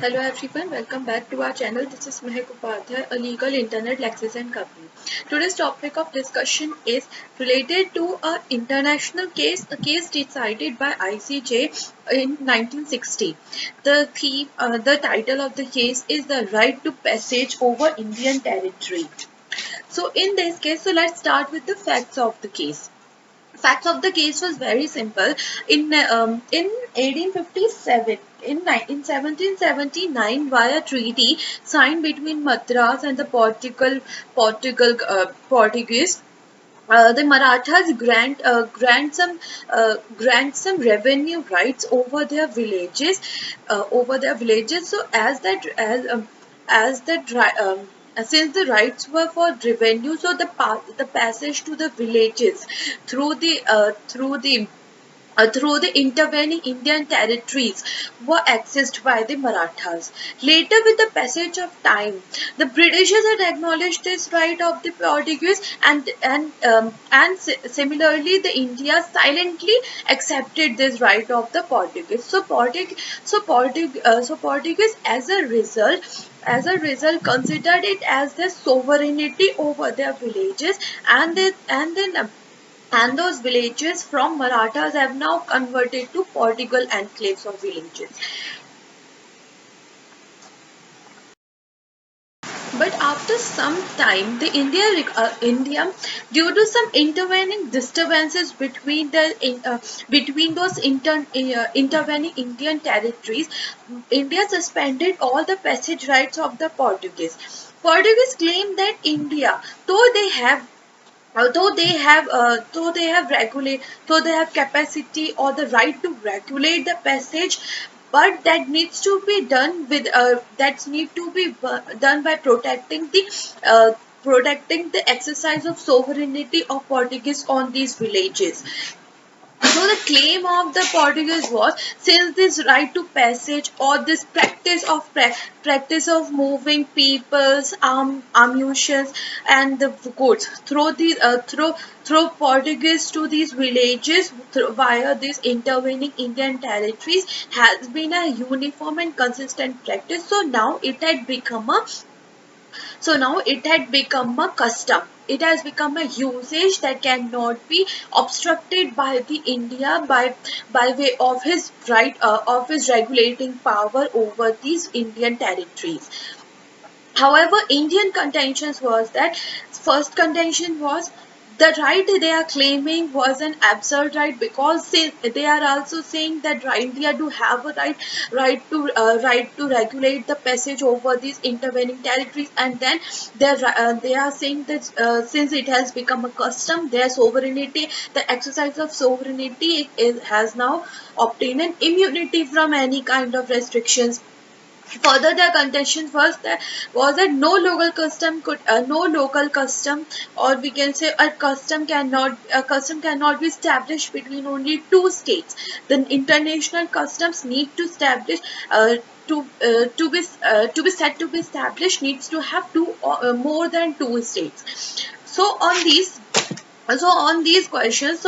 Hello everyone, welcome back to our channel. This is Mehak Upadhyay, a legal internet licensing company. Today's topic of discussion is related to an international case, a case decided by ICJ in 1960. The title of the case is the right to passage over Indian territory. So in this case, let's start with the facts of the case. Facts of the case was very simple. In 1857, in 1779, via treaty signed between Madras and the Portuguese, the Marathas grant some revenue rights over their villages. So as that since the rights were for revenue, so the passage to the villages through the intervening Indian territories were accessed by the Marathas. Later, with the passage of time, the Britishers had acknowledged this right of the Portuguese, and similarly, the India silently accepted this right of the Portuguese. So Portuguese, as a result, considered it as their sovereignty over their villages, and those villages from Marathas have now converted to Portugal enclaves or villages. But after some time, India, due to some intervening disturbances between those intervening Indian territories, India suspended all the passage rights of the Portuguese. Portuguese claim that India, though they have capacity or the right to regulate the passage, but that need to be done by protecting the exercise of sovereignty of Portuguese on these villages. So the claim of the Portuguese was, since this right to passage or this practice of moving people's ammunitions and the goods through Portuguese to these villages via these intervening Indian territories has been a uniform and consistent practice. So now it had become a custom. It has become a usage that cannot be obstructed by the India by way of his regulating power over these Indian territories. However, Indian contentions was that first contention was the right they are claiming was an absurd right, because they are also saying that India do have a right to regulate the passage over these intervening territories, and then they are saying that since it has become a custom, their sovereignty, the exercise of sovereignty has now obtained an immunity from any kind of restrictions. Further, the contention was that no local custom, or we can say a custom cannot be established between only two states. The international customs need to establish to be said to be established needs to have more than two states. So on these questions,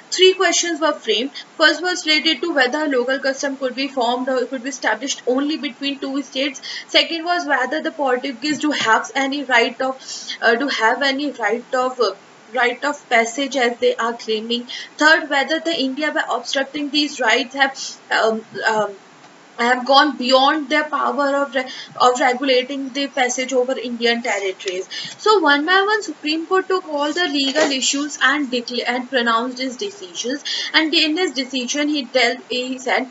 three questions were framed. First was related to whether a local custom could be formed or could be established only between two states. Second was whether the Portuguese do have any right of passage as they are claiming. Third, whether the India, by obstructing these rights, have gone beyond their power of regulating the passage over Indian territories. So one by one, Supreme Court took all the legal issues and pronounced his decisions. And in his decision, he said,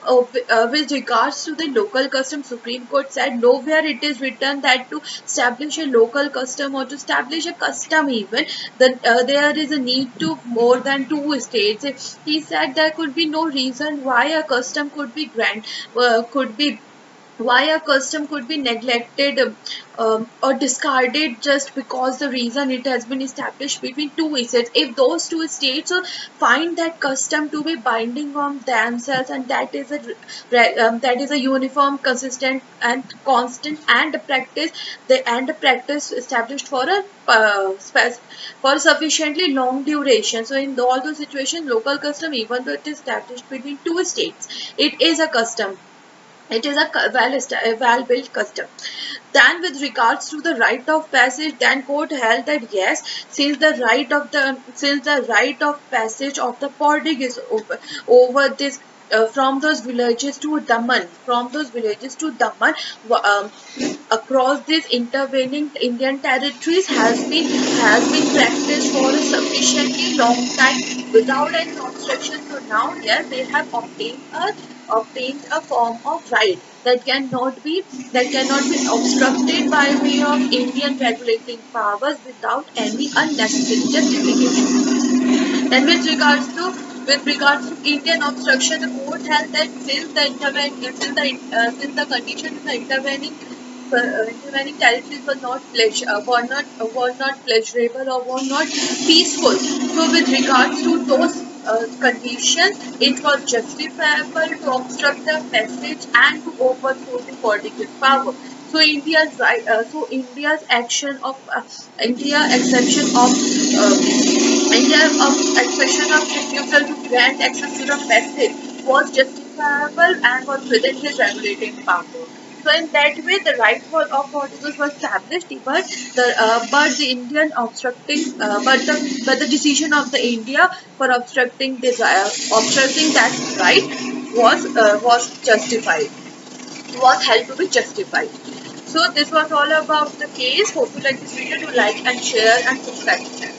with regards to the local custom, Supreme Court said nowhere it is written that to establish a local custom or to establish a custom even that there is a need to more than two states. He said there could be no reason why a custom could be why a custom could be neglected or discarded just because the reason it has been established between two states. If those two states find that custom to be binding on themselves, and that is a uniform, consistent, and constant, and a practice established for for sufficiently long duration. So in all those situations, local custom, even though it is established between two states, it is a custom. It is a well-built custom. Then, with regards to the right of passage, then court held that yes, since the right of passage of the Portuguese over this from those villages to Daman, um, across these intervening Indian territories has been practiced for a sufficiently long time without any obstruction. So now, yes, they have obtained a form of right that cannot be obstructed by way of Indian regulating powers without any unnecessary justification. Then, with regards to Indian obstruction, the court held that since the conditions in the intervening territories were not pleasurable or were not peaceful. So, with regards to those conditions, it was justifiable to obstruct the passage and to overthrow the Portuguese power. So India's action of India exception of expression of refusal to grant access to the passage was justifiable and was within his regulating power. So in that way, the right of Portuguese was established, but the Indian decision of the India for obstructing that right was justified, was held to be justified. So this was all about the case. Hope you like this video. Do like and share and subscribe.